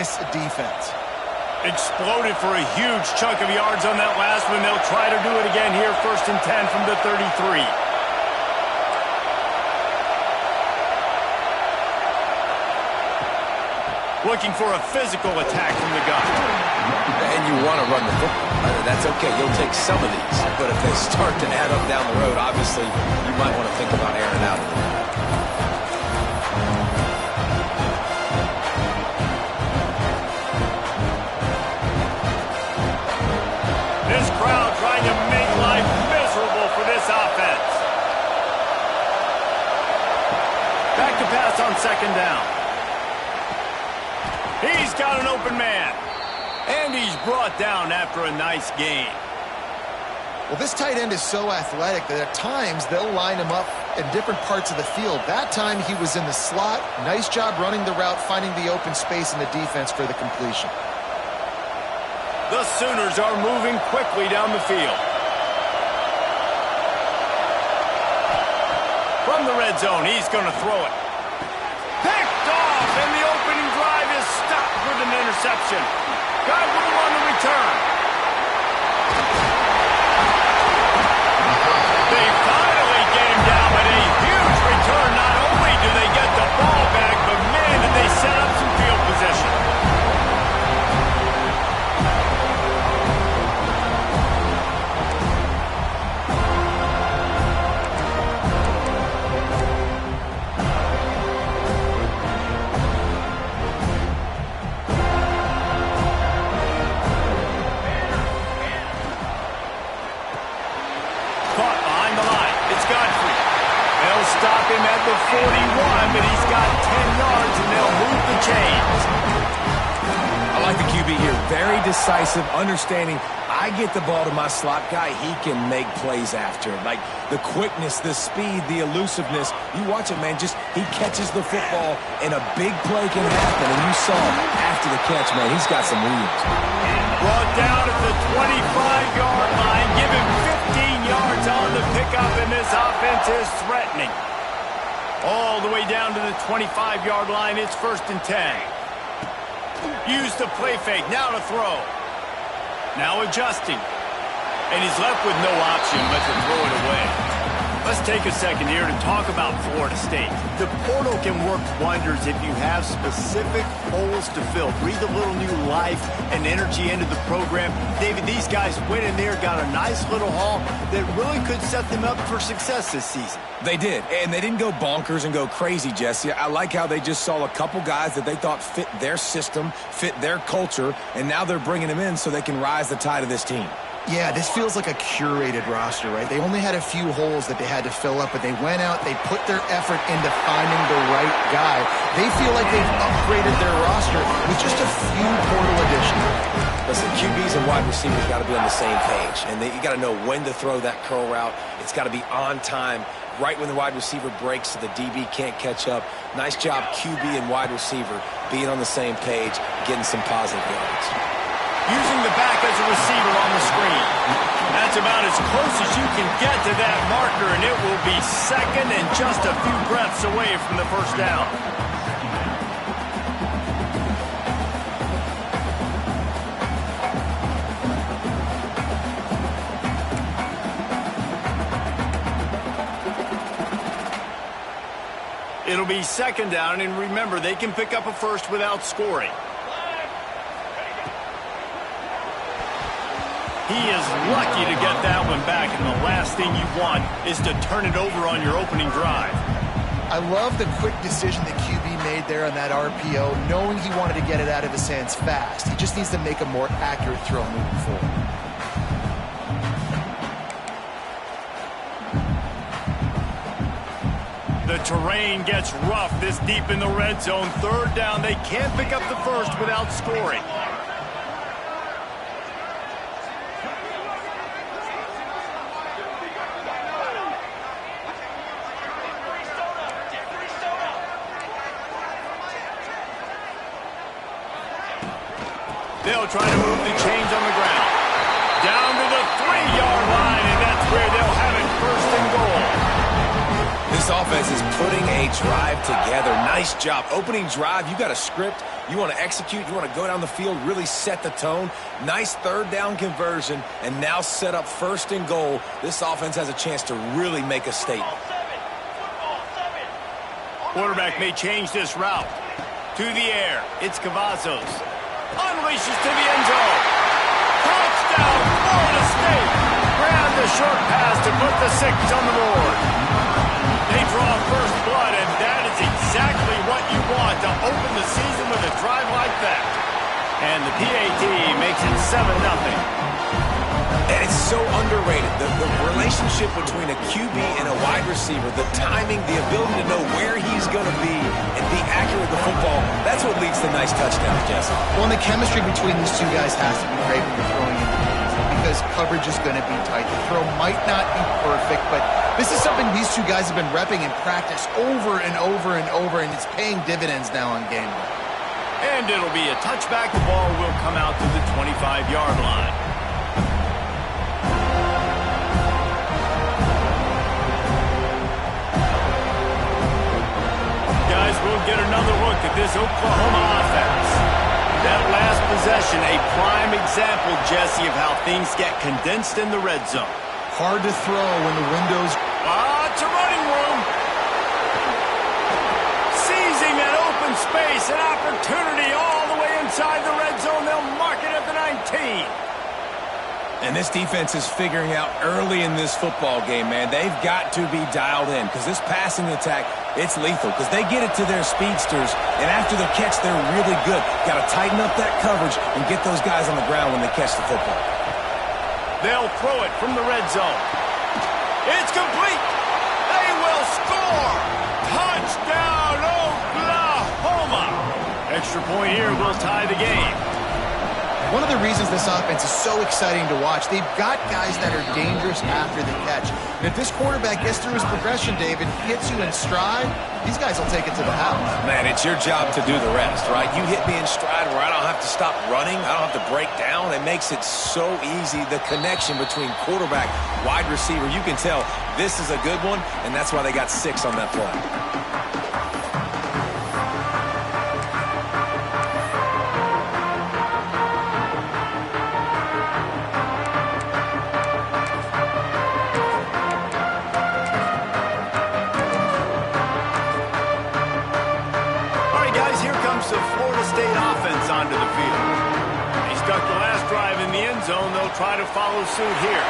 this defense. Exploded for a huge chunk of yards on that last one. They'll try to do it again here, 1st and 10 from the 33. Looking for a physical attack from the gun. And you want to run the football. That's okay. You'll take some of these. But if they start to add up down the road, obviously, you might want to think about airing out a little bit. This crowd trying to make life miserable for this offense. Back to pass on 2nd down. He's got an open man. And he's brought down after a nice gain. Well, this tight end is so athletic that at times they'll line him up in different parts of the field. That time he was in the slot. Nice job running the route, finding the open space in the defense for the completion. The Sooners are moving quickly down the field. From the red zone, he's going to throw it. Picked off, and the opening drive is stopped with an interception. Got room on the return. They finally get him down with a huge return. Not only do they get the ball back, but man, did they set up some field position. Stop him at the 41, but he's got 10 yards, and they'll move the chains. I like the QB here. Very decisive, understanding. I get the ball to my slot guy, he can make plays after. Like the quickness, the speed, the elusiveness. You watch it, man. Just he catches the football, and a big play can happen. And you saw after the catch, man, he's got some wheels. Brought down at the 25-yard line. Give him 15 yards on the pickup, and this offense is threatening. All the way down to the 25-yard line. It's 1st and 10. Use the play fake. Now to throw. Now adjusting. And he's left with no option but to throw it away. Let's take a second here to talk about Florida State. The portal can work wonders if you have specific holes to fill. Breathe a little new life and energy into the program. David, these guys went in there, got a nice little haul that really could set them up for success this season. They did, and they didn't go bonkers and go crazy, Jesse. I like how they just saw a couple guys that they thought fit their system, fit their culture, and now they're bringing them in so they can rise the tide of this team. Yeah, this feels like a curated roster, right? They only had a few holes that they had to fill up, but they went out, they put their effort into finding the right guy. They feel like they've upgraded their roster with just a few portal additions. Listen, QBs and wide receivers got to be on the same page, and you got to know when to throw that curl route. It's got to be on time, right when the wide receiver breaks so the DB can't catch up. Nice job, QB and wide receiver, being on the same page, getting some positive yards. Using the back as a receiver on the screen. That's about as close as you can get to that marker, and it will be second and just a few breaths away from the first down. It'll be second down, and remember, they can pick up a first without scoring. He is lucky to get that one back, and the last thing you want is to turn it over on your opening drive. I love the quick decision that QB made there on that RPO, knowing he wanted to get it out of his hands fast. He just needs to make a more accurate throw moving forward. The terrain gets rough this deep in the red zone. Third down, they can't pick up the first without scoring. They'll try to move the chains on the ground. Down to the 3-yard line, and that's where they'll have it, 1st and goal. This offense is putting a drive together. Nice job. Opening drive, you got a script. You want to execute. You want to go down the field, really set the tone. Nice third down conversion, and now set up first and goal. This offense has a chance to really make a statement. Quarterback may change this route. To the air. It's Cavazos. Unleashes to the end zone. Touchdown, Florida State. Grab the short pass to put the 6 on the board. They draw first blood, and that is exactly what you want to open the season with a drive like that. And the PAT makes it 7-0. And it's so underrated. The relationship between a QB and a wide receiver, the timing, the ability to know where he's going to be and be accurate with the football, that's what leads to nice touchdowns, Jesse. Well, and the chemistry between these two guys has to be great when you're throwing in because coverage is going to be tight. The throw might not be perfect, but this is something these two guys have been repping in practice over and over and over, and it's paying dividends now on game day. And it'll be a touchback. The ball will come out to the 25-yard line. Guys, we'll get another look at this Oklahoma offense. That last possession, a prime example, Jesse, of how things get condensed in the red zone. Hard to throw when the window's... It's a running room. Seizing that open space, an opportunity all the way inside the red zone. They'll mark it at the 19. And this defense is figuring out early in this football game, man. They've got to be dialed in because this passing attack, it's lethal because they get it to their speedsters, and after the catch, they're really good. Got to tighten up that coverage and get those guys on the ground when they catch the football. They'll throw it from the red zone. It's complete. They will score. Touchdown, Oklahoma. Extra point here will tie the game. One of the reasons this offense is so exciting to watch, they've got guys that are dangerous after the catch. And if this quarterback gets through his progression, David, hits you in stride, these guys will take it to the house. Man, it's your job to do the rest, right? You hit me in stride where I don't have to stop running. I don't have to break down. It makes it so easy. The connection between quarterback, wide receiver, you can tell this is a good one, and that's why they got 6 on that play. The Florida State offense onto the field. They stuck the last drive in the end zone. They'll try to follow suit here.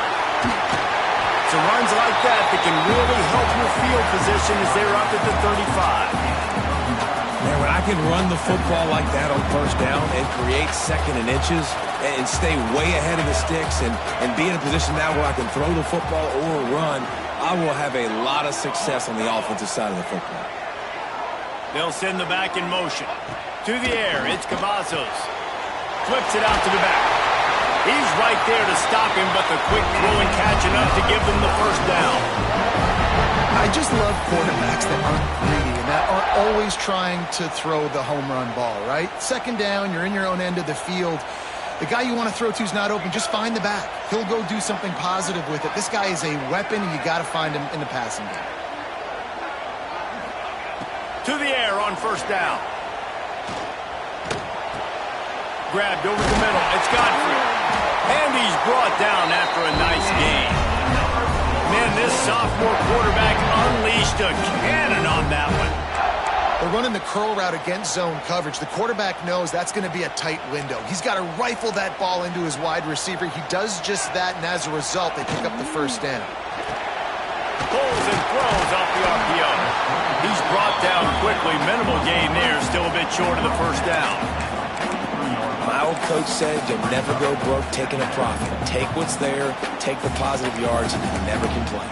So runs like that can really help your field position as they're up at the 35. Man, when I can run the football like that on first down and create second and inches and stay way ahead of the sticks and be in a position now where I can throw the football or run, I will have a lot of success on the offensive side of the football. They'll send the back in motion. To the air, it's Cavazos. Flips it out to the back. He's right there to stop him, but the quick throw and catch enough to give them the first down. I just love quarterbacks that aren't greedy and that aren't always trying to throw the home run ball, right? Second down, you're in your own end of the field. The guy you want to throw to is not open. Just find the back. He'll go do something positive with it. This guy is a weapon, and you got to find him in the passing game. To the air on first down. Grabbed over the middle. It's Godfrey. And he's brought down after a nice gain. Man, this sophomore quarterback unleashed a cannon on that one. They're running the curl route against zone coverage. The quarterback knows that's going to be a tight window. He's got to rifle that ball into his wide receiver. He does just that, and as a result, they pick up the first down. Pulls and throws off the RPO. He's brought down quickly. Minimal gain there. Still a bit short of the first down. My old coach said you'll never go broke taking a profit. Take what's there, take the positive yards, and never complain.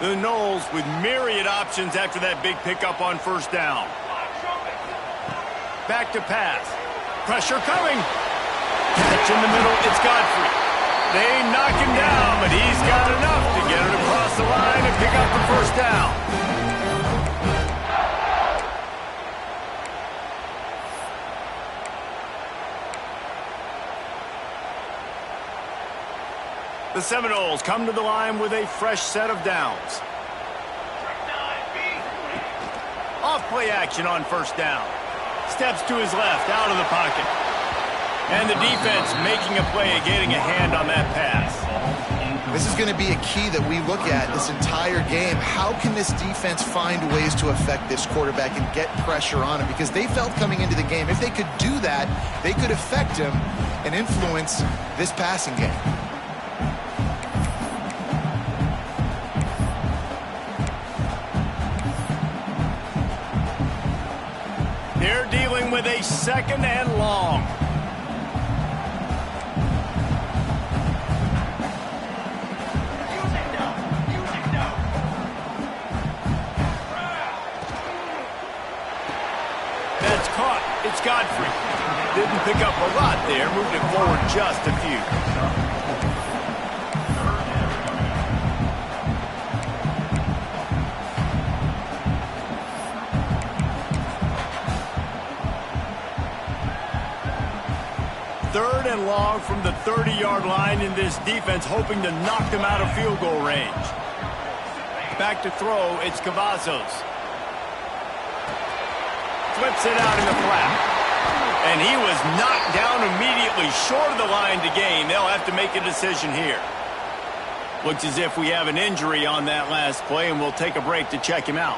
The Noles with myriad options after that big pickup on first down. Back to pass. Pressure coming. Catch in the middle. It's Godfrey. They knock him down, but he's got enough to get it across the line and pick up the first down. The Seminoles come to the line with a fresh set of downs. Off play action on first down. Steps to his left, out of the pocket. And the defense making a play, getting a hand on that pass. This is going to be a key that we look at this entire game. How can this defense find ways to affect this quarterback and get pressure on him? Because they felt coming into the game, if they could do that, they could affect him and influence this passing game. They're dealing with a 2nd and long. That's caught. It's Godfrey. Didn't pick up a lot there. Moved it forward just a few. Third and long from the 30-yard line, in this defense hoping to knock them out of field goal range. Back to throw, it's Cavazos. Flips it out in the flat. And he was knocked down immediately short of the line to gain. They'll have to make a decision here. Looks as if we have an injury on that last play, and we'll take a break to check him out.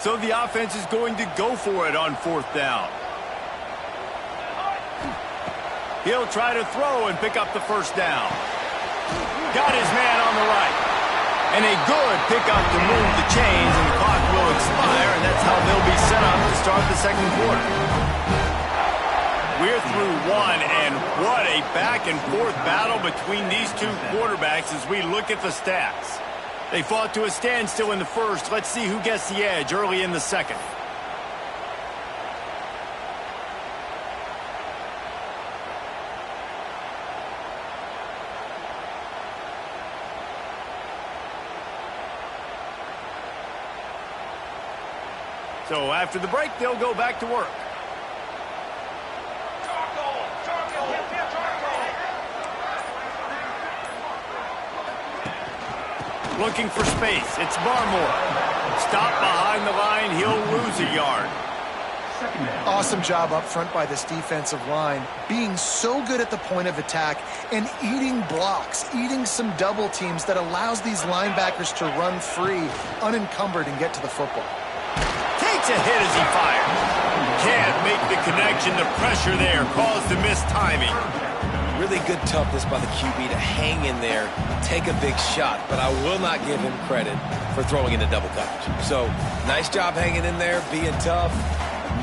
So the offense is going to go for it on 4th down. He'll try to throw and pick up the first down. Got his man on the right. And a good pickup to move the chains, and the clock will expire, and that's how they'll be set up to start the 2nd quarter. We're through one, and what a back-and-forth battle between these two quarterbacks as we look at the stats. They fought to a standstill in the first. Let's see who gets the edge early in the 2nd. So after the break, they'll go back to work. Looking for space. It's Barmore. Stop behind the line. He'll lose a yard. Awesome job up front by this defensive line, being so good at the point of attack and eating blocks, eating some double teams that allows these linebackers to run free, unencumbered, and get to the football. Takes a hit as he fires. Can't make the connection. The pressure there caused the missed timing. Really good toughness by the QB to hang in there, take a big shot, but I will not give him credit for throwing into double coverage. So, nice job hanging in there, being tough,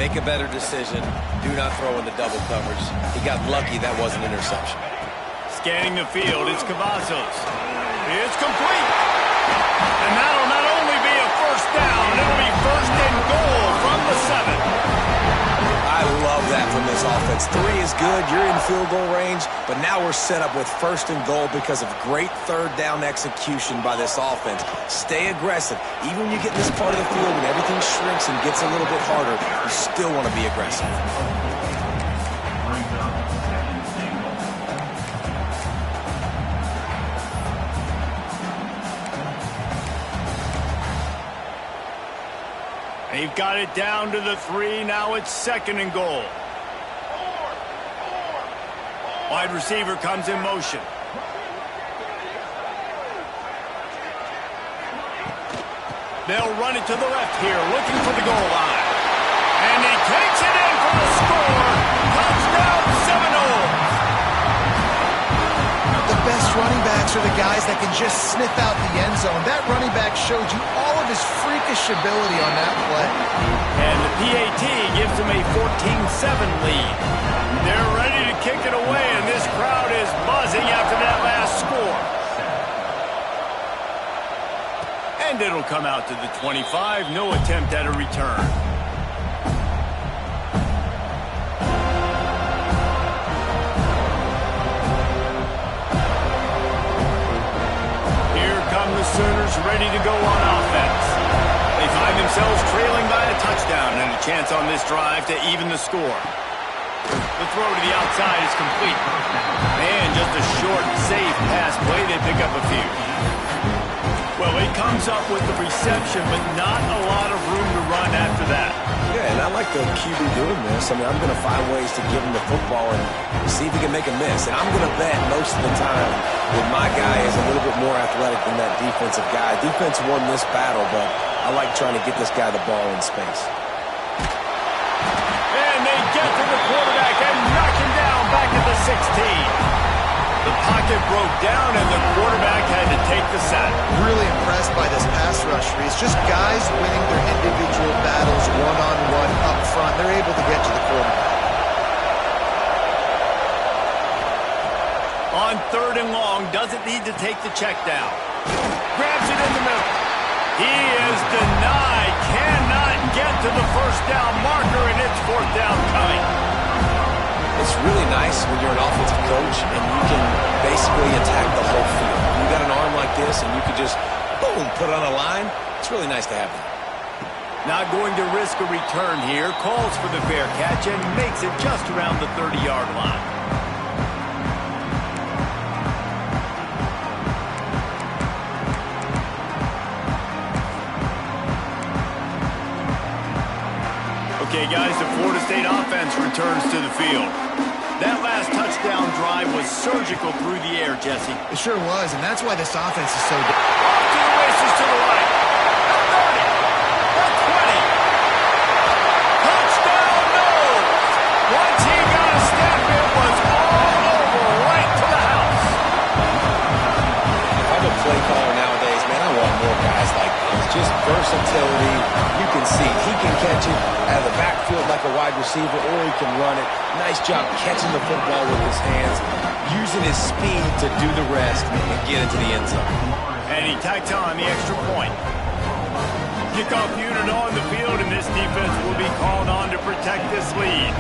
make a better decision, do not throw into double coverage. He got lucky that was an interception. Scanning the field, it's Cavazos. It's complete. And that'll not only be a first down, it'll be 1st and goal from the 7. I love that from this offense. 3 is good, you're in field goal range, but now we're set up with 1st and goal because of great 3rd down execution by this offense. Stay aggressive. Even when you get in this part of the field and everything shrinks and gets a little bit harder, you still want to be aggressive. They've got it down to the 3. Now it's 2nd and goal. Wide receiver comes in motion. They'll run it to the left here, looking for the goal line. And he takes it in for the score. Touchdown, Seminoles. The best running backs are the guys that can just sniff out the end zone. That running back showed you all of his freakish ability on that play. And the PAT gives him a 14-7 lead. They're ready to kick it away, and this crowd is buzzing after that last score. And it'll come out to the 25. No attempt at a return. Here come the Sooners ready to go on offense. They find themselves trailing by a touchdown and a chance on this drive to even the score. The throw to the outside is complete. And just a short, safe pass play. They pick up a few. Well, he comes up with the reception, but not a lot of room to run after that. Yeah, and I like the QB doing this. I mean, I'm going to find ways to give him the football and see if he can make a miss. And I'm going to bet most of the time that my guy is a little bit more athletic than that defensive guy. Defense won this battle, but I like trying to get this guy the ball in space. And they get to the quarterback and knock him down back at the 16. The pocket broke down, and the quarterback had to take the sack. Really impressed by this pass rush, Reese. Just guys winning their individual battles one-on-one up front. They're able to get to the quarterback. On 3rd and long, doesn't need to take the check down. Grabs it in the middle. He is denied. Cannot get to the first down marker, and it's 4th down coming. It's really nice when you're an offensive coach and you can basically attack the whole field. You got an arm like this and you can just, boom, put it on a line. It's really nice to have that. Not going to risk a return here. Calls for the fair catch and makes it just around the 30-yard line. Okay, guys, the Florida State offense returns to the field. That last touchdown drive was surgical through the air, Jesse. It sure was, and that's why this offense is so good. Off to the races to the right. At 30. At 20. Touchdown, no! Once he got a step, it was all over, right to the house. If I'm a play caller nowadays, man, I want more guys like this. Just versatility. You can see he can catch it out of the backfield like a wide receiver, or he can run it. Nice job catching the football with his hands, using his speed to do the rest and get into the end zone. And he tacked on the extra point. Kickoff unit on the field, and this defense will be called on to protect this lead.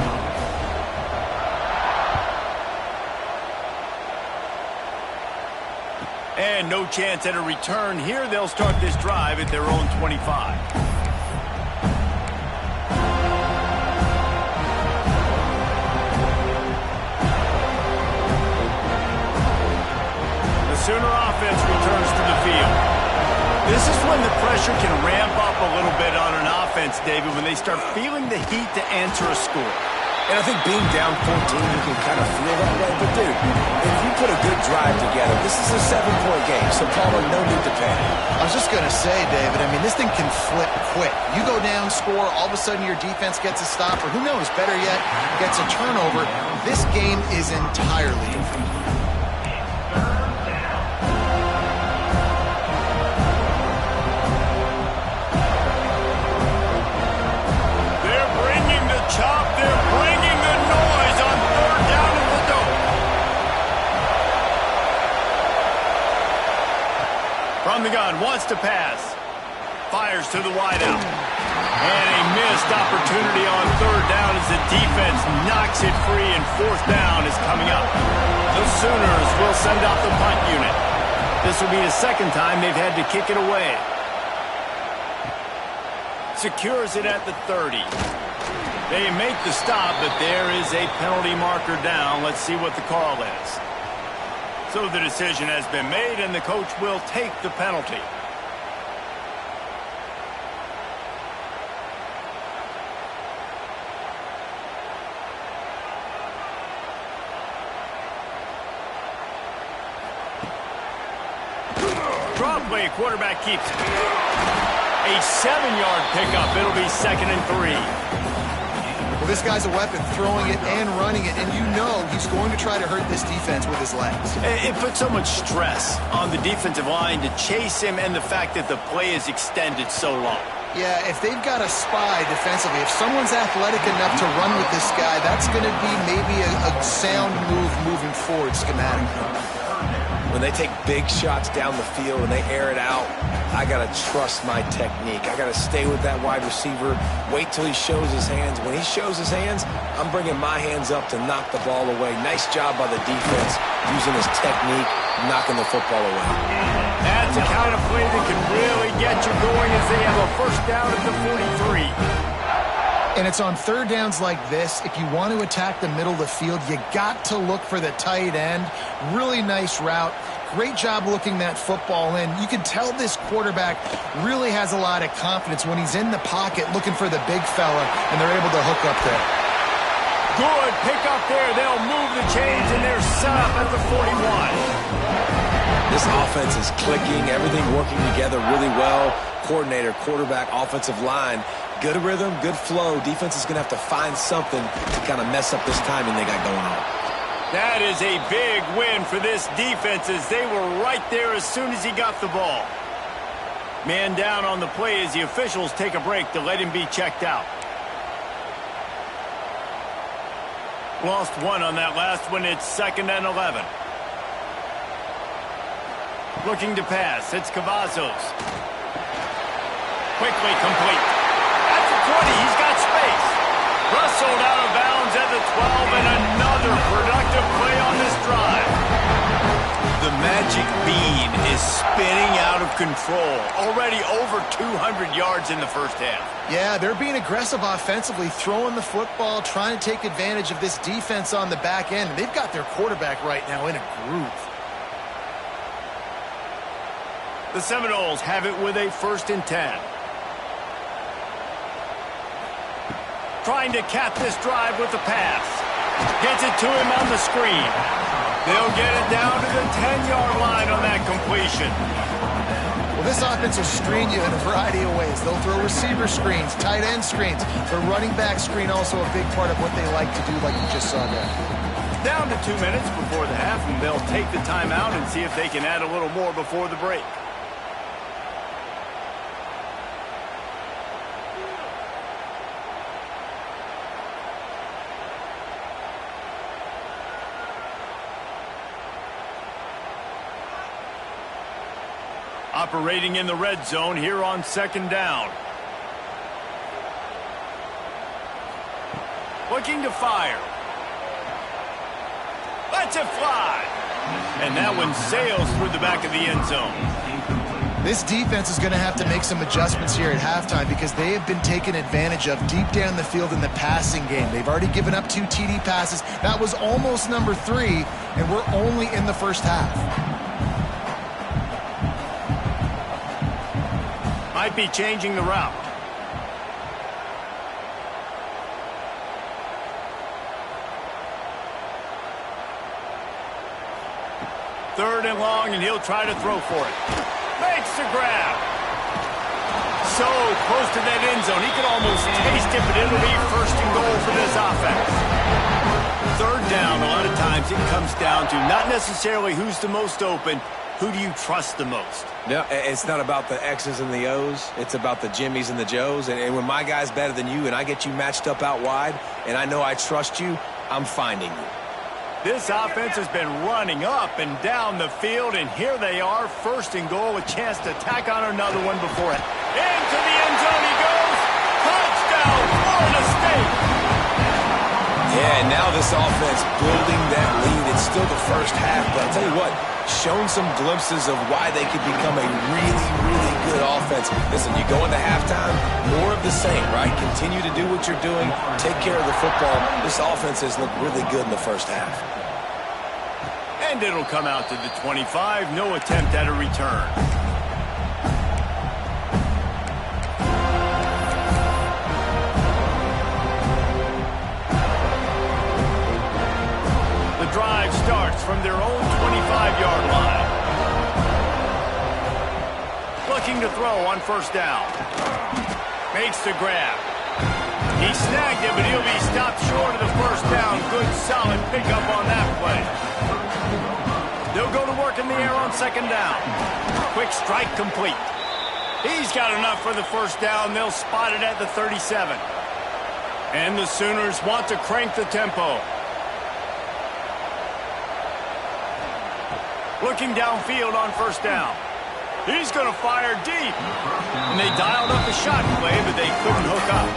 And no chance at a return here. They'll start this drive at their own 25. Sooner offense returns to the field. This is when the pressure can ramp up a little bit on an offense, David, when they start feeling the heat to answer a score. And I think being down 14, you can kind of feel that way. But, dude, if you put a good drive together, this is a 7-point game, so Palmer, no need to panic. I was just going to say, David, I mean, this thing can flip quick. You go down, score, all of a sudden your defense gets a stop, or who knows, better yet, gets a turnover. This game is entirely different. Chop, they're bringing the noise on 3rd down in the dome. From the gun, wants to pass. Fires to the wideout. And a missed opportunity on 3rd down as the defense knocks it free, and 4th down is coming up. The Sooners will send out the punt unit. This will be the 2nd time they've had to kick it away. Secures it at the 30. They make the stop, but there is a penalty marker down. Let's see what the call is. So the decision has been made, and the coach will take the penalty. Draw play, quarterback keeps it. A 7-yard pickup. It'll be 2nd and 3. Well, this guy's a weapon, throwing it and running it, and you know he's going to try to hurt this defense with his legs. It puts so much stress on the defensive line to chase him, and the fact that the play is extended so long. Yeah, if they've got a spy defensively, if someone's athletic enough to run with this guy, that's going to be maybe a sound move moving forward schematically. When they take big shots down the field and they air it out, I got to trust my technique. I got to stay with that wide receiver, wait till he shows his hands. When he shows his hands, I'm bringing my hands up to knock the ball away. Nice job by the defense using his technique, knocking the football away. That's the kind of play that can really get you going as they have a first down at the 43. And it's on third downs like this. If you want to attack the middle of the field, you got to look for the tight end. Really nice route. Great job looking that football in. You can tell this quarterback really has a lot of confidence when he's in the pocket looking for the big fella, and they're able to hook up there. Good pick up there. They'll move the chains, and they're set up at the 41. This offense is clicking, everything working together really well. Coordinator, quarterback, offensive line. Good rhythm, good flow. Defense is going to have to find something to kind of mess up this timing they got going on. That is a big win for this defense as they were right there as soon as he got the ball. Man down on the play as the officials take a break to let him be checked out. Lost one on that last one. It's 2nd and 11. Looking to pass. It's Cavazos. Quickly complete. At the 20, he's got space. Rustled out of bounds at the 12, and another productive play on this drive. The magic bean is spinning out of control. Already over 200 yards in the first half. Yeah, they're being aggressive offensively, throwing the football, trying to take advantage of this defense on the back end. They've got their quarterback right now in a groove. The Seminoles have it with a 1st and 10. Trying to cap this drive with the pass. Gets it to him on the screen. They'll get it down to the 10-yard line on that completion. Well, this offense will screen you in a variety of ways. They'll throw receiver screens, tight end screens. The running back screen also a big part of what they like to do, like you just saw there. Down to 2 minutes before the half, and they'll take the timeout and see if they can add a little more before the break. Operating in the red zone here on 2nd down. Looking to fire. Lets it fly. And that one sails through the back of the end zone. This defense is going to have to make some adjustments here at halftime because they have been taken advantage of deep down the field in the passing game. They've already given up 2 TD passes. That was almost number 3, and we're only in the first half. Might be changing the route. Third and long, and he'll try to throw for it. Makes the grab. So close to that end zone. He could almost taste it, but it'll be 1st and goal for this offense. 3rd down, a lot of times it comes down to not necessarily who's the most open, who do you trust the most? No, it's not about the X's and the O's. It's about the Jimmys and the Joes. And when my guy's better than you and I get you matched up out wide and I know I trust you, I'm finding you. This offense has been running up and down the field, and here they are, 1st and goal, a chance to tack on another one before it. Into the end zone he goes. Touchdown, Florida State. Yeah, and now this offense building that lead. It's still the first half, but I'll tell you what, shown some glimpses of why they could become a really, really good offense. Listen, you go into halftime, more of the same, right? Continue to do what you're doing, take care of the football. This offense has looked really good in the first half. And it'll come out to the 25, no attempt at a return. The drive starts from their own 25-yard line. Looking to throw on 1st down. Makes the grab. He snagged it, but he'll be stopped short of the 1st down. Good, solid pickup on that play. They'll go to work in the air on 2nd down. Quick strike complete. He's got enough for the 1st down. They'll spot it at the 37. And the Sooners want to crank the tempo. Looking downfield on 1st down. He's going to fire deep. And they dialed up the shot play, but they couldn't hook up.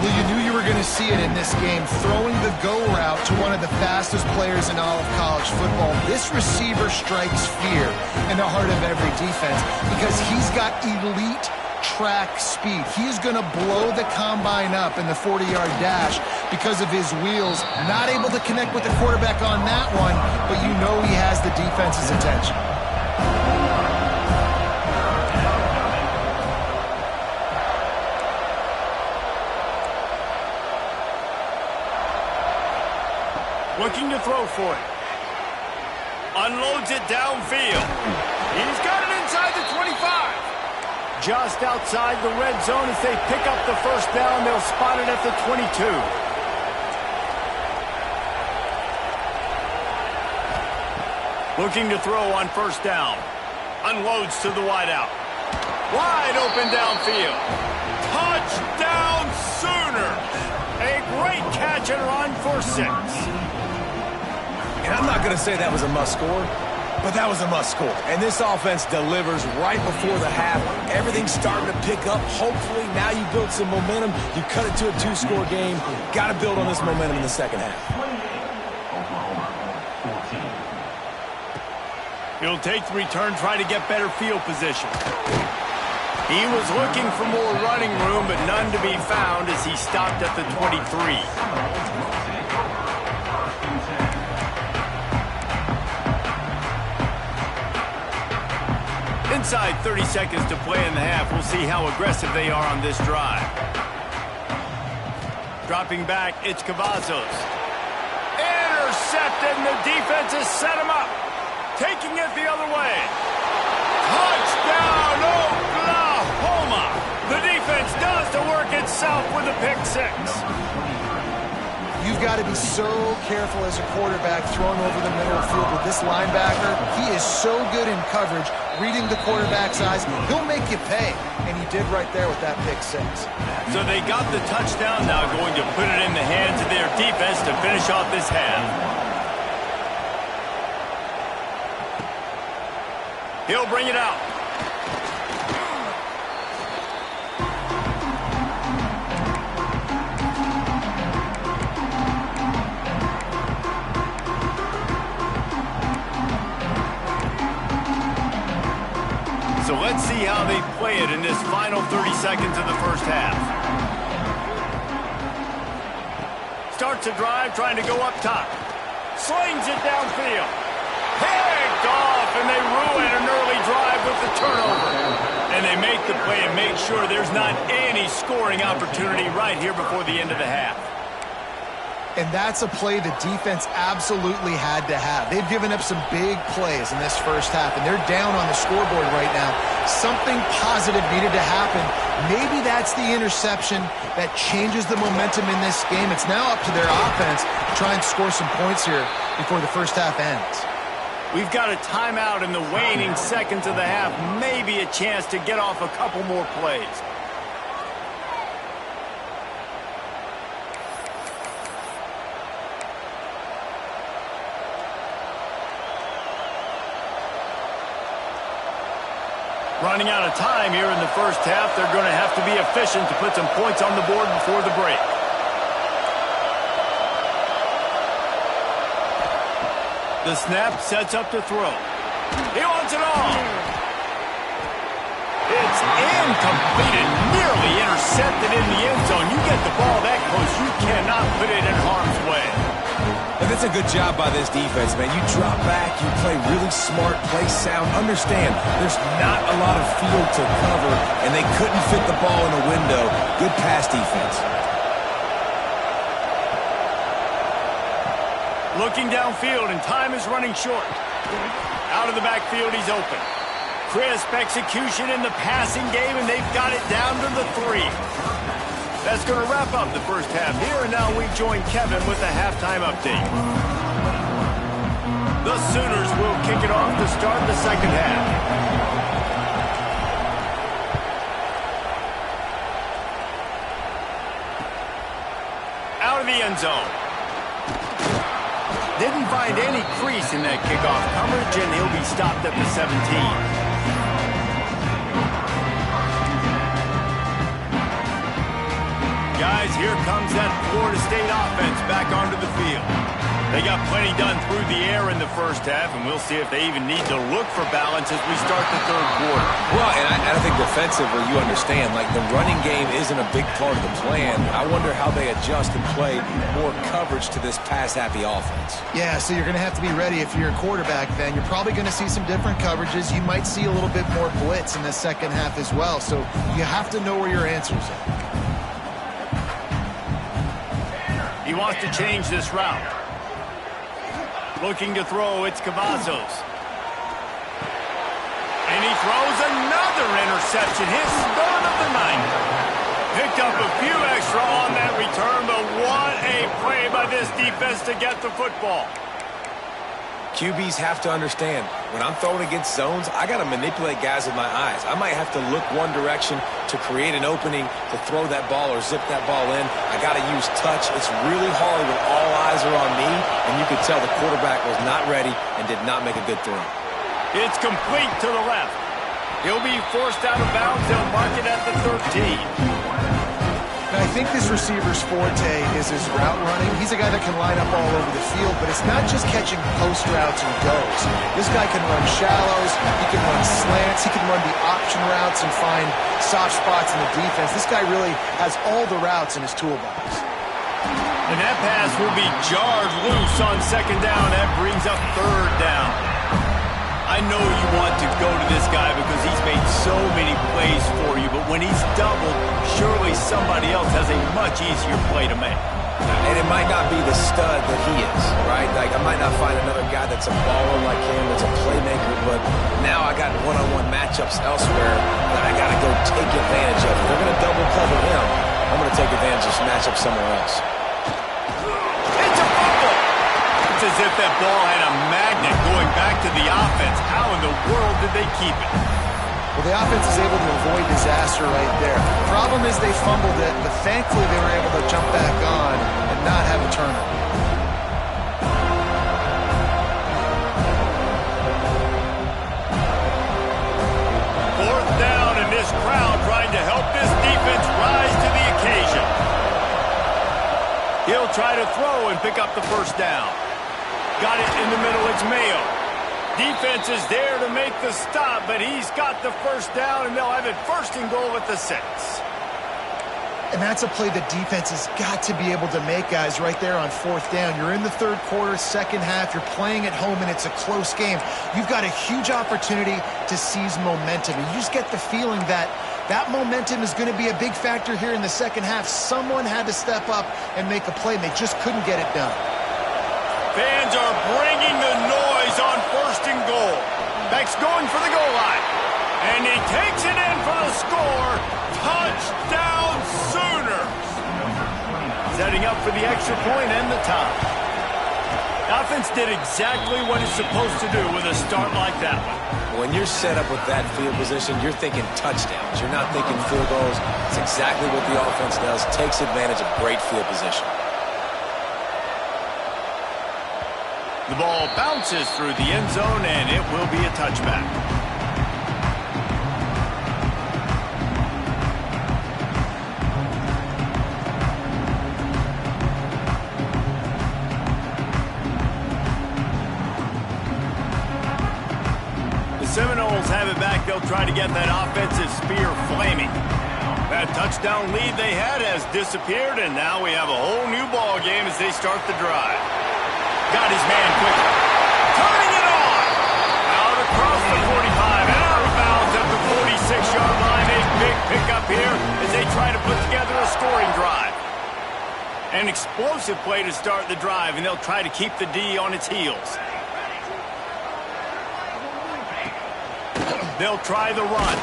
Well, you knew you were going to to see it in this game, throwing the go route to one of the fastest players in all of college football. This receiver strikes fear in the heart of every defense because he's got elite track speed. He's going to blow the combine up in the 40-yard dash because of his wheels. Not able to connect with the quarterback on that one, but you know he has the defense's attention. Looking to throw for it. Unloads it downfield. He's got it inside the 25. Just outside the red zone as they pick up the first down. They'll spot it at the 22. Looking to throw on first down. Unloads to the wideout. Wide open downfield. Touchdown Sooners! A great catch and run for 6. And I'm not going to say that was a must-score, but that was a must-score. And this offense delivers right before the half. Everything's starting to pick up. Hopefully, now you build some momentum. You cut it to a 2-score game. Got to build on this momentum in the second half. He'll take the return, try to get better field position. He was looking for more running room, but none to be found as he stopped at the 23. Inside 30 seconds to play in the half. We'll see how aggressive they are on this drive. Dropping back, it's Cavazos. Intercepted, and the defense has set him up. Taking it the other way. Touchdown, Oklahoma! The defense does the work itself with a pick 6. You've got to be so careful as a quarterback throwing over the middle of the field with this linebacker. He is so good in coverage, reading the quarterback's eyes. He'll make you pay, and he did right there with that pick 6. So they got the touchdown, now going to put it in the hands of their defense to finish off this half. He'll bring it out. So let's see how they play it in this final 30 seconds of the first half. Starts a drive trying to go up top. Slings it downfield. Picked off, and they ruin an early drive with the turnover. And they make the play and make sure there's not any scoring opportunity right here before the end of the half. And that's a play the defense absolutely had to have. They've given up some big plays in this first half, and they're down on the scoreboard right now. Something positive needed to happen. Maybe that's the interception that changes the momentum in this game. It's now up to their offense to try and score some points here before the first half ends. We've got a timeout in the waning seconds of the half. Maybe a chance to get off a couple more plays. Running out of time here in the first half. They're going to have to be efficient to put some points on the board before the break. The snap sets up to throw. He wants it all. It's incomplete and nearly intercepted in the end zone. You get the ball that close, you cannot put it in harm's way. And that's a good job by this defense, man. You drop back, you play really smart, play sound. Understand, there's not a lot of field to cover, and they couldn't fit the ball in a window. Good pass defense. Looking downfield, and time is running short. Out of the backfield, he's open. Crisp execution in the passing game, and they've got it down to the 3. That's going to wrap up the first half here, and now we join Kevin with the halftime update. The Sooners will kick it off to start the second half. Out of the end zone. Didn't find any crease in that kickoff coverage, and he'll be stopped at the 17. Guys, here comes that Florida State offense back onto the field. They got plenty done through the air in the first half, and we'll see if they even need to look for balance as we start the third quarter. Well, and I think defensively, you understand, like the running game isn't a big part of the plan. I wonder how they adjust and play more coverage to this pass-happy offense. Yeah, so you're going to have to be ready if you're a quarterback then. You're probably going to see some different coverages. You might see a little bit more blitz in the second half as well, so you have to know where your answers are. He wants to change this route. Looking to throw, it's Cavazos. And he throws another interception, his third of the night. Picked up a few extra on that return, but what a play by this defense to get the football. QBs have to understand, when I'm throwing against zones, I got to manipulate guys with my eyes. I might have to look one direction to create an opening to throw that ball or zip that ball in. I got to use touch. It's really hard when all eyes are on me, and you could tell the quarterback was not ready and did not make a good throw. It's complete to the left. He'll be forced out of bounds. They'll mark it at the 13. I think this receiver's forte is his route running. He's a guy that can line up all over the field, but it's not just catching post routes and goes. This guy can run shallows, he can run slants, he can run the option routes and find soft spots in the defense. This guy really has all the routes in his toolbox. And that pass will be jarred loose on second down. That brings up third down. I know you want to go to this guy because he's made so many plays for you, but when he's doubled, surely somebody else has a much easier play to make. And it might not be the stud that he is, right? Like, I might not find another guy that's a baller like him, that's a playmaker, but now I got one-on-one matchups elsewhere that I got to go take advantage of. If they're going to double cover him, I'm going to take advantage of this matchup somewhere else. It's a fumble! It's as if that ball had a magnet going back to the offense. How in the world did they keep it? Well, the offense is able to avoid disaster right there. The problem is they fumbled it, but thankfully they were able to jump back on and not have a turnover. Fourth down, and this crowd trying to help this defense rise to the occasion. He'll try to throw and pick up the first down. Got it in the middle, it's Mayo. Defense is there to make the stop, but he's got the first down, and they'll have it first and goal at the 6. And that's a play the defense has got to be able to make, guys, right there on fourth down. You're in the third quarter, second half. You're playing at home, and it's a close game. You've got a huge opportunity to seize momentum. And you just get the feeling that that momentum is going to be a big factor here in the second half. Someone had to step up and make a play, and they just couldn't get it done. Fans are bringing the noise on first and goal. Beck's going for the goal line. And he takes it in for the score. Touchdown Sooners. Setting up for the extra point and the tie. Offense did exactly what it's supposed to do with a start like that one. When you're set up with that field position, you're thinking touchdowns. You're not thinking field goals. It's exactly what the offense does. Takes advantage of great field position. The ball bounces through the end zone, and it will be a touchback. The Seminoles have it back. They'll try to get that offensive spear flaming. That touchdown lead they had has disappeared, and now we have a whole new ball game as they start the drive. Got his man quickly. Turning it on. Out across the 45 and out of bounds at the 46-yard line. A big pickup here as they try to put together a scoring drive. An explosive play to start the drive, and they'll try to keep the D on its heels. They'll try the run.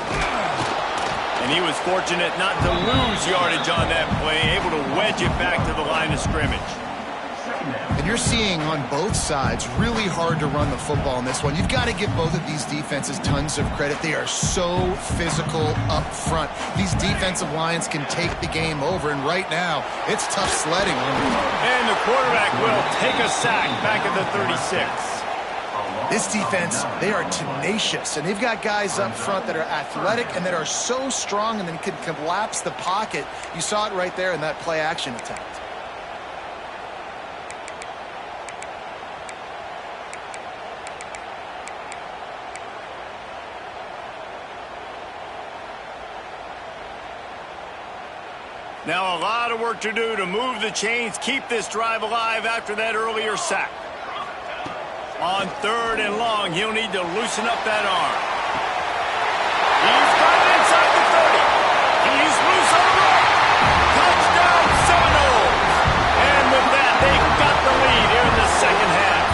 And he was fortunate not to lose yardage on that play, able to wedge it back to the line of scrimmage. And you're seeing on both sides really hard to run the football in this one. You've got to give both of these defenses tons of credit. They are so physical up front. These defensive lines can take the game over, and right now, it's tough sledding on them. And the quarterback will take a sack back at the 36. This defense, they are tenacious, and they've got guys up front that are athletic and that are so strong and then can collapse the pocket. You saw it right there in that play-action attempt. Now a lot of work to do to move the chains, keep this drive alive after that earlier sack. On 3rd and long, he'll need to loosen up that arm. He's got it inside the 30. He's loose on the right. Touchdown Seminoles. And with that, they've got the lead here in the second half.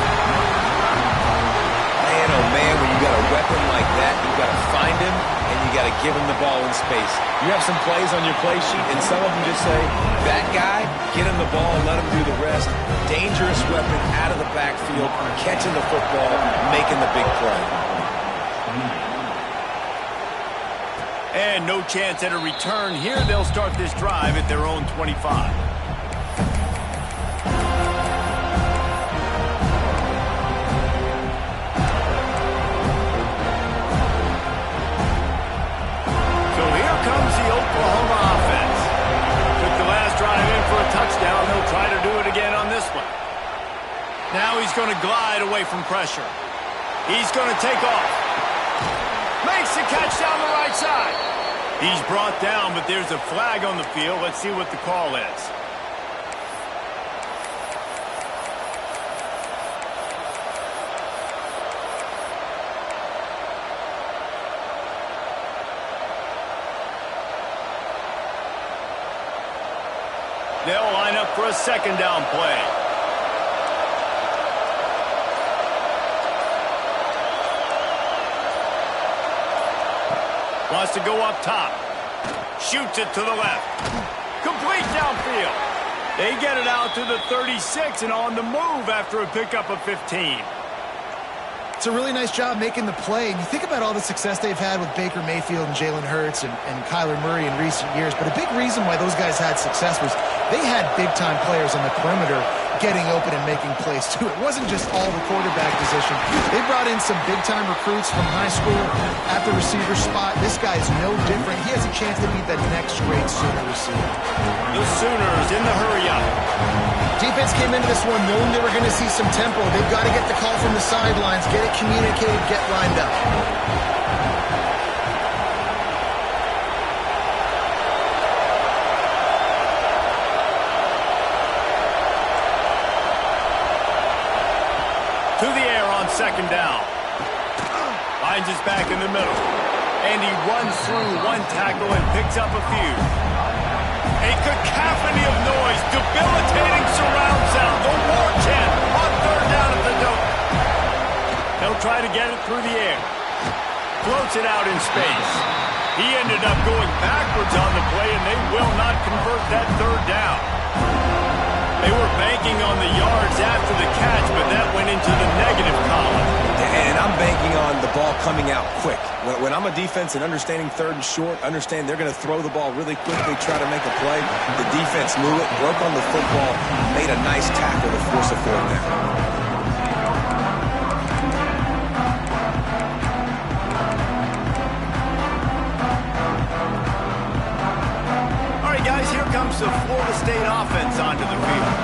Man, oh man, when you got a weapon like that, you got to find him and you got to give him the ball in space. You have some plays on your play sheet, and some of them just say, that guy, get him the ball and let him do the rest. Dangerous weapon out of the backfield, catching the football, making the big play. And no chance at a return here. They'll start this drive at their own 25. Touchdown. He'll try to do it again on this one. Now he's going to glide away from pressure. He's going to take off. Makes the catch down the right side. He's brought down, but there's a flag on the field. Let's see what the call is. They'll line up for a second down play. Wants to go up top. Shoots it to the left. Complete downfield. They get it out to the 36 and on the move after a pickup of 15. It's a really nice job making the play. And you think about all the success they've had with Baker Mayfield and Jalen Hurts and Kyler Murray in recent years. But a big reason why those guys had success was they had big-time players on the perimeter getting open and making plays, too. It wasn't just all the quarterback position. They brought in some big-time recruits from high school at the receiver spot. This guy is no different. He has a chance to be the next great Sooner receiver. The Sooners in the hurry-up. Defense came into this one knowing they were going to see some tempo. They've got to get the call from the sidelines, get it communicated, get lined up. To the air on second down. Finds his back in the middle. And he runs through one tackle and picks up a few. A cacophony of noise, debilitating surround sound, the war chant on third down at the dope. He'll try to get it through the air. Floats it out in space. He ended up going backwards on the play, and they will not convert that third down. They were banking on the yards after the catch, but that went into the negative column. And I'm banking on the ball coming out quick. When I'm a defense and understanding third and short, understand they're going to throw the ball really quickly, try to make a play. The defense knew it, broke on the football, made a nice tackle to force a fourth down. Here comes the Florida State offense onto the field.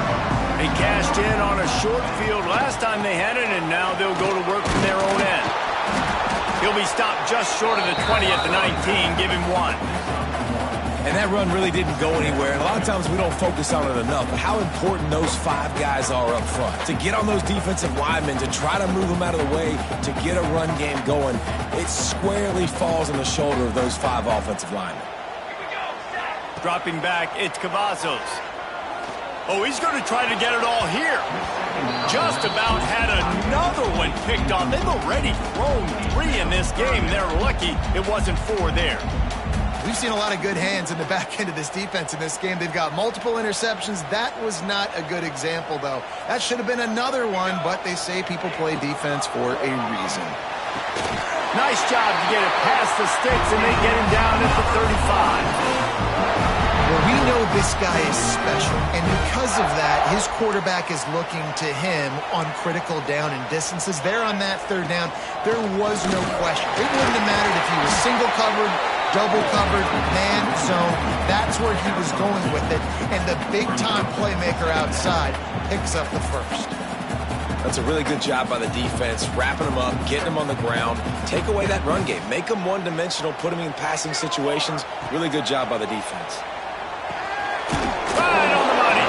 They cashed in on a short field last time they had it, and now they'll go to work from their own end. He'll be stopped just short of the 20 at the 19. Give him one. And that run really didn't go anywhere. And a lot of times we don't focus on it enough. But how important those five guys are up front. To get on those defensive linemen, to try to move them out of the way, to get a run game going, it squarely falls on the shoulder of those five offensive linemen. Dropping back, it's Cavazos. Oh, he's going to try to get it all here. Just about had another one picked off. They've already thrown 3 in this game. They're lucky it wasn't 4 there. We've seen a lot of good hands in the back end of this defense in this game. They've got multiple interceptions. That was not a good example, though. That should have been another one, but they say people play defense for a reason. Nice job to get it past the sticks, and they get him down at the 35. Well, We know this guy is special, and because of that, his quarterback is looking to him on critical down and distances. There on that third down, there was no question. It wouldn't have mattered if he was single covered, double covered, man, zone. That's where he was going with it, and the big-time playmaker outside picks up the first. That's a really good job by the defense, wrapping them up, getting them on the ground, take away that run game, make them one-dimensional, put them in passing situations. Really good job by the defense. Right on the money.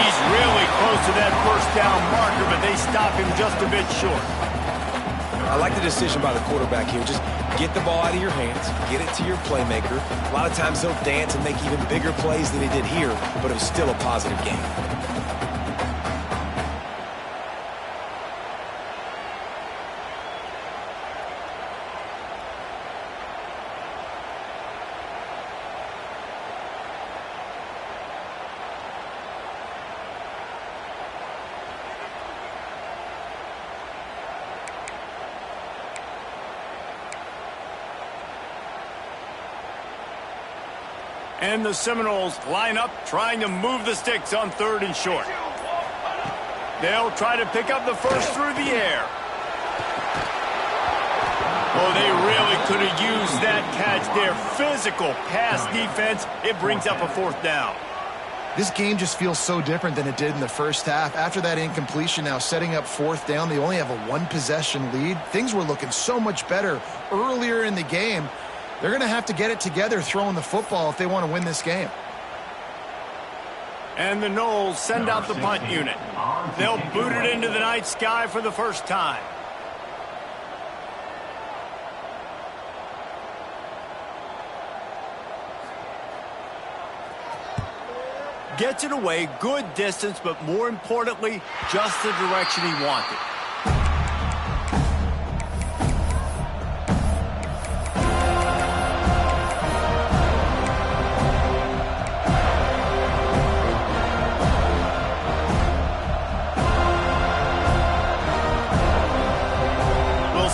He's really close to that first down marker, but they stop him just a bit short. I like the decision by the quarterback here. Just get the ball out of your hands, get it to your playmaker. A lot of times he'll dance and make even bigger plays than he did here, but it was still a positive game. And the Seminoles line up, trying to move the sticks on 3rd and short. They'll try to pick up the first through the air. Oh, they really could have used that catch there. Physical pass defense. It brings up a 4th down. This game just feels so different than it did in the first half. After that incompletion, now setting up 4th down, they only have a 1-possession lead. Things were looking so much better earlier in the game. They're going to have to get it together throwing the football if they want to win this game. And the Noles send out the punt unit. They'll boot it into the night sky for the first time. Gets it away, good distance, but more importantly, just the direction he wanted.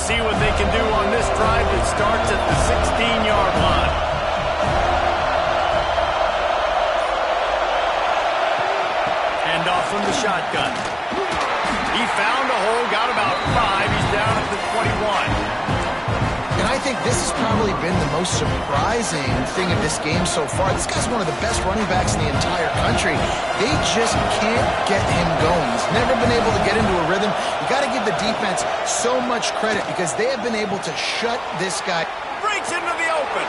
See what they can do on this drive that starts at the 16-yard line. Hand off from the shotgun. He found a hole, got about 5. He's down at the 21. And I think this has probably been the most surprising thing of this game so far. This guy's one of the best running backs in the entire country. They just can't get him going. He's never been able to get into a rhythm. You got to give the defense so much credit because they have been able to shut this guy. Breaks into the open.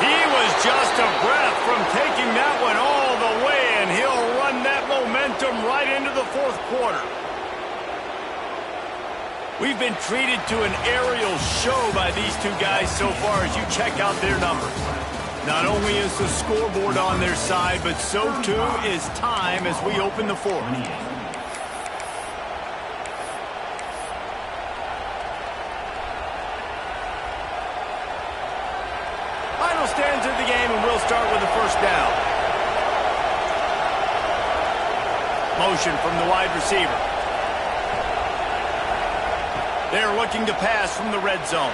He was just a breath from taking that one all the way, and he'll run that momentum right into the 4th quarter. We've been treated to an aerial show by these two guys so far as you check out their numbers. Not only is the scoreboard on their side, but so too is time as we open the 4th. Final stands of the game, and we'll start with the first down. Motion from the wide receiver. They're looking to pass from the red zone.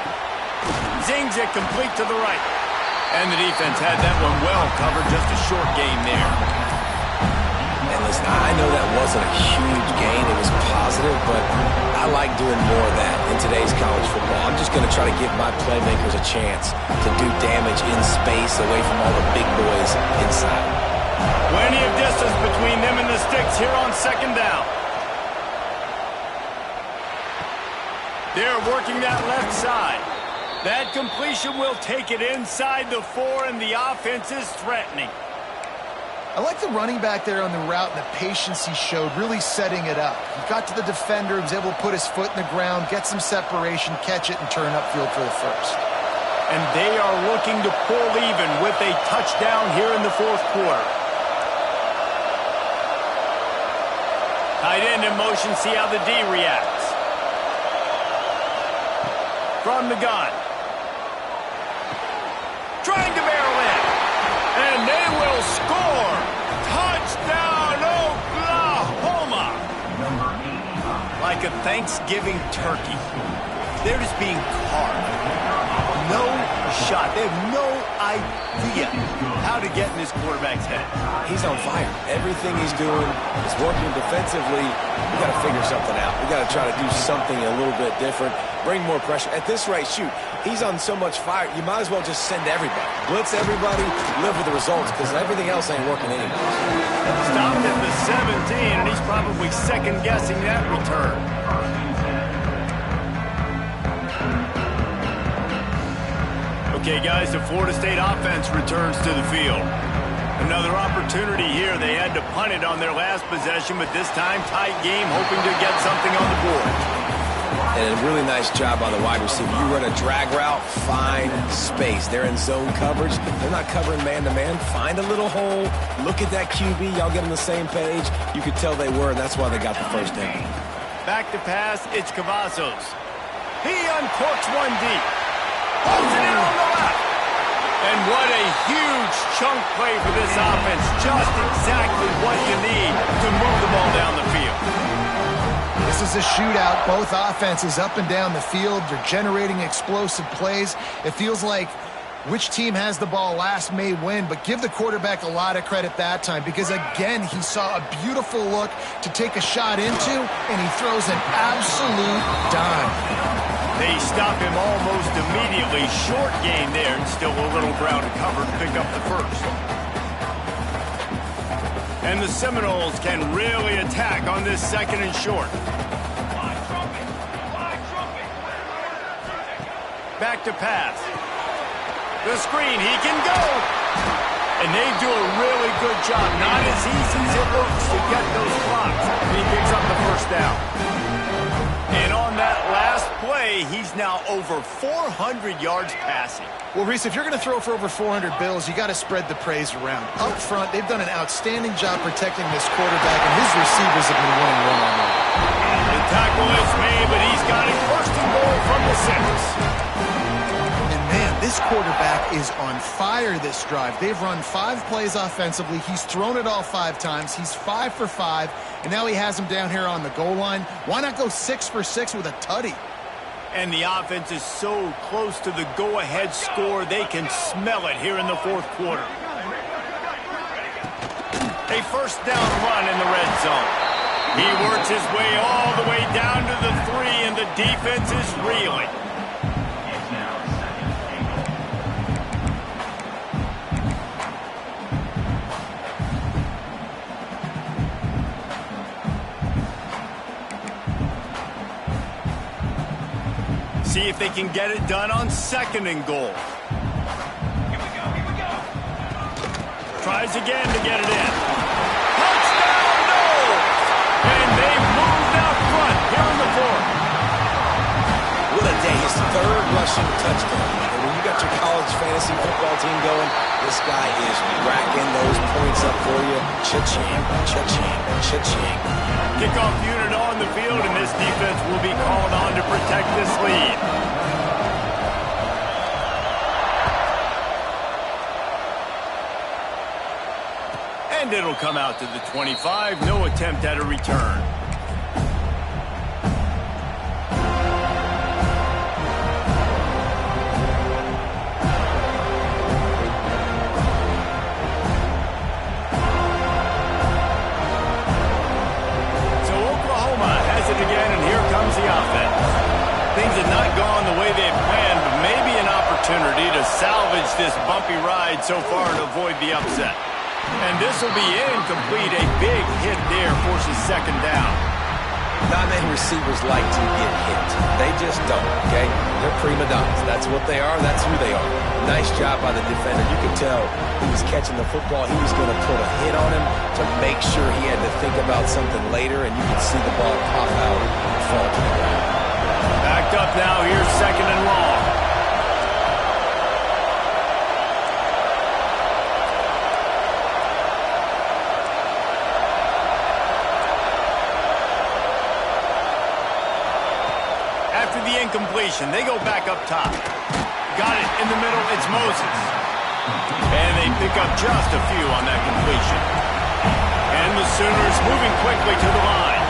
Zings it complete to the right. And the defense had that one well covered. Just a short gain there. And listen, I know that wasn't a huge gain. It was positive, but I like doing more of that in today's college football. I'm just going to try to give my playmakers a chance to do damage in space away from all the big boys inside. Plenty of distance between them and the sticks here on 2nd down. They're working that left side. That completion will take it inside the 4, and the offense is threatening. I like the running back there on the route and the patience he showed, really setting it up. He got to the defender, he was able to put his foot in the ground, get some separation, catch it, and turn upfield for the first. And they are looking to pull even with a touchdown here in the 4th quarter. Tight end in motion, see how the D reacts. From the gun. Trying to barrel in. And they will score. Touchdown, Oklahoma. Like a Thanksgiving turkey. They're just being carved. No shot. They have no idea how to get in this quarterback's head. He's on fire. Everything he's doing is working defensively. We got to figure something out. We got to try to do something a little bit different, bring more pressure. At this rate, shoot, he's on so much fire, you might as well just send everybody. Blitz everybody, live with the results, because everything else ain't working anymore. Stopped at the 17, and he's probably second-guessing that return. Okay, guys, the Florida State offense returns to the field. Another opportunity here. They had to punt it on their last possession, but this time tight game, hoping to get something on the board. And a really nice job by the wide receiver. You run a drag route, find space. They're in zone coverage. They're not covering man-to-man. Find a little hole. Look at that QB. Y'all get on the same page. You could tell they were, and that's why they got the first down. Back to pass, it's Cavazos. He uncorks one deep. Holds it in on the left. And what a huge chunk play for this offense. Just exactly what you need to move the ball down the field. This is a shootout. Both offenses up and down the field. They're generating explosive plays. It feels like which team has the ball last may win, but give the quarterback a lot of credit that time because, again, he saw a beautiful look to take a shot into, and he throws an absolute dime. They stop him almost immediately. Short gain there, and still a little ground to cover to pick up the first. And the Seminoles can really attack on this second and short. Back to pass. The screen, he can go. And they do a really good job. Not as easy as it looks to get those blocks. And he picks up the first down. And on that last play, he's now over 400 yards passing. Well, Reese, if you're going to throw for over 400 bills, you got to spread the praise around. Up front, they've done an outstanding job protecting this quarterback, and his receivers have been winning one-on-one. The tackle is made, but he's got it first and goal from the 6. This quarterback is on fire this drive. They've run 5 plays offensively. He's thrown it all 5 times. He's 5 for 5, and now he has him down here on the goal line. Why not go 6 for 6 with a tutty? And the offense is so close to the go-ahead score, they can smell it here in the fourth quarter. A first down run in the red zone. He works his way all the way down to the 3, and the defense is reeling. See if they can get it done on second and goal. Here we go. Tries again to get it in. Touchdown, no! And they moved out front here in the fourth. What a day. His 3rd rushing touchdown. And when you got your college fantasy football team going, this guy is racking those points up for you. Cha-ching, cha-ching, cha-ching. Kickoff unit on the field, and this defense will be called on to protect this lead. And it'll come out to the 25. No attempt at a return. Again, and here comes the offense. Things have not gone the way they planned, but maybe an opportunity to salvage this bumpy ride so far to avoid the upset. And this will be incomplete. A big hit there forces second down. Not many receivers like to get hit. They just don't, okay? They're prima donnas. That's what they are. That's who they are. Nice job by the defender. You could tell he was catching the football. He was going to put a hit on him to make sure he had to think about something later, and you could see the ball pop out and fall to the ground. Backed up now. Here's second and long. After the incompletion, they go back up top. Got it in the middle, it's Moses. And they pick up just a few on that completion. And the Sooners moving quickly to the line.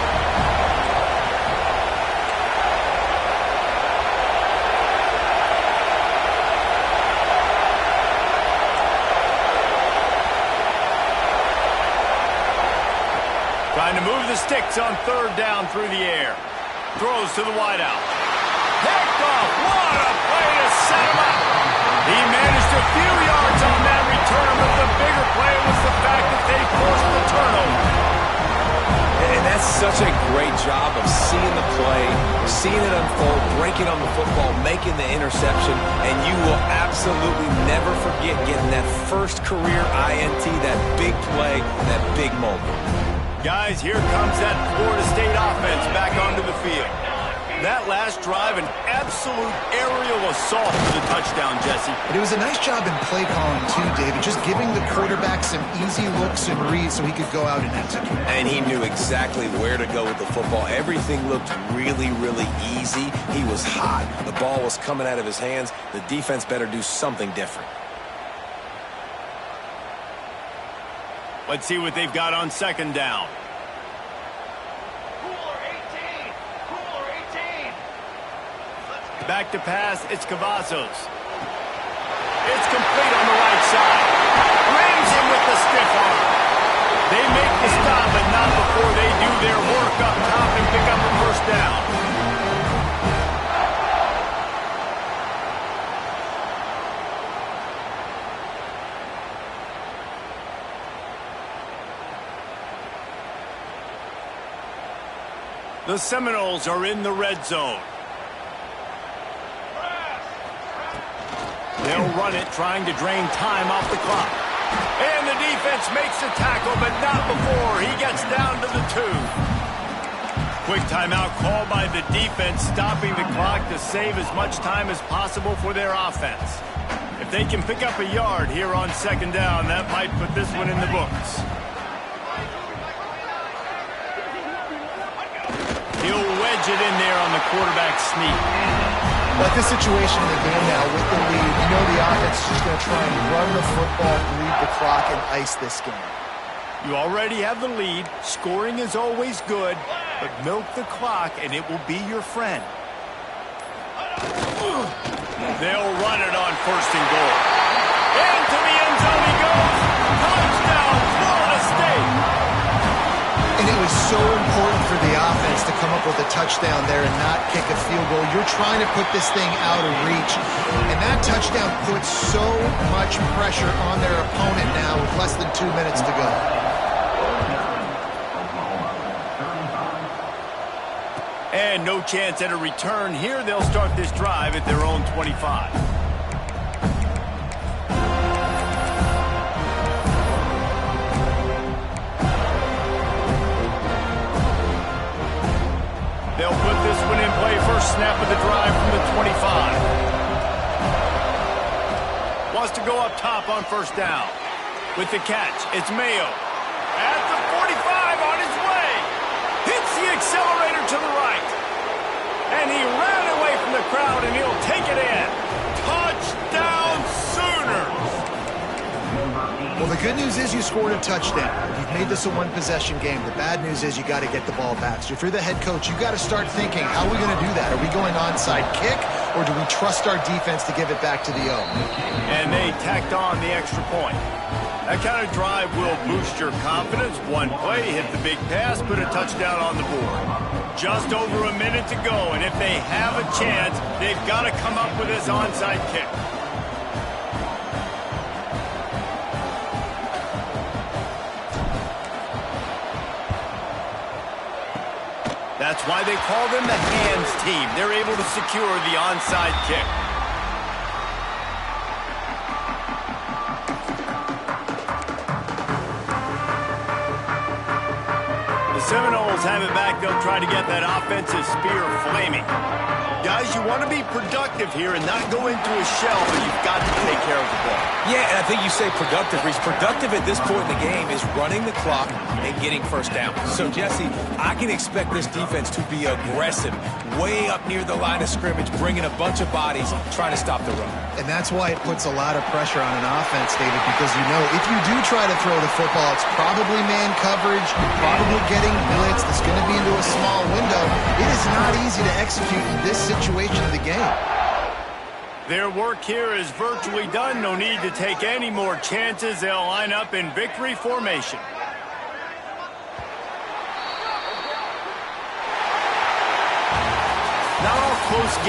move the sticks on third down through the air. Throws to the wideout. Picked off. What a play to set him up. He managed a few yards on that return, but the bigger play was the fact that they forced the turnover. And that's such a great job of seeing the play, seeing it unfold, breaking on the football, making the interception, and you will absolutely never forget getting that first career INT, that big play, that big moment. Guys, here comes that Florida State offense back onto the field. That last drive, an absolute aerial assault for the touchdown, Jesse. And it was a nice job in play calling, too, David, just giving the quarterback some easy looks and reads so he could go out and execute. And he knew exactly where to go with the football. Everything looked really, really easy. He was hot. The ball was coming out of his hands. The defense better do something different. Let's see what they've got on second down. Back to pass, it's Cavazos. It's complete on the right side. Rams him with the stiff arm. They make the stop, but not before they do their work up top and pick up a first down. The Seminoles are in the red zone. They'll run it, trying to drain time off the clock. And the defense makes the tackle, but not before he gets down to the 2. Quick timeout call by the defense, stopping the clock to save as much time as possible for their offense. If they can pick up a yard here on second down, that might put this one in the books. He'll wedge it in there on the quarterback sneak. Like this situation in the game now with the lead, you know the offense is just going to try and run the football, bleed the clock, and ice this game. You already have the lead. Scoring is always good, but milk the clock and it will be your friend. They'll run it on first and goal. Into the end zone he goes. Touchdown, Florida State. And it was so important for the offense to come up with a touchdown there and not kick a field goal. You're trying to put this thing out of reach. And that touchdown puts so much pressure on their opponent now with less than 2 minutes to go. And no chance at a return here. They'll start this drive at their own 25. They'll put this one in play. First snap of the drive from the 25. Wants to go up top on first down. With the catch, it's Mayo. At the 45 on his way. Hits the accelerator to the right. And he ran away from the crowd, and he'll take it in. Touchdown, Sooners! Well, the good news is you scored a touchdown. You've made this a one-possession game. The bad news is you got to get the ball back. So if you're the head coach, you got to start thinking, how are we going to do that? Are we going onside kick, or do we trust our defense to give it back to the O? And they tacked on the extra point. That kind of drive will boost your confidence. One play, hit the big pass, put a touchdown on the board. Just over a minute to go, and if they have a chance, they've got to come up with this onside kick. That's why they call them the hands team. They're able to secure the onside kick. The Seminoles have it back. They'll try to get that offensive spear flaming. Guys, you want to be productive here and not go into a shell, but you've got to take care of the ball. Yeah, and I think you say productive, Reese. Productive at this point in the game is running the clock and getting first down. So, Jesse, I can expect this defense to be aggressive, way up near the line of scrimmage, bringing a bunch of bodies, trying to stop the run. And that's why it puts a lot of pressure on an offense, David, because you know if you do try to throw the football, it's probably man coverage, probably getting blitzed. It's going to be into a small window. It is not easy to execute in this situation of the game. Their work here is virtually done. No need to take any more chances. They'll line up in victory formation. post-game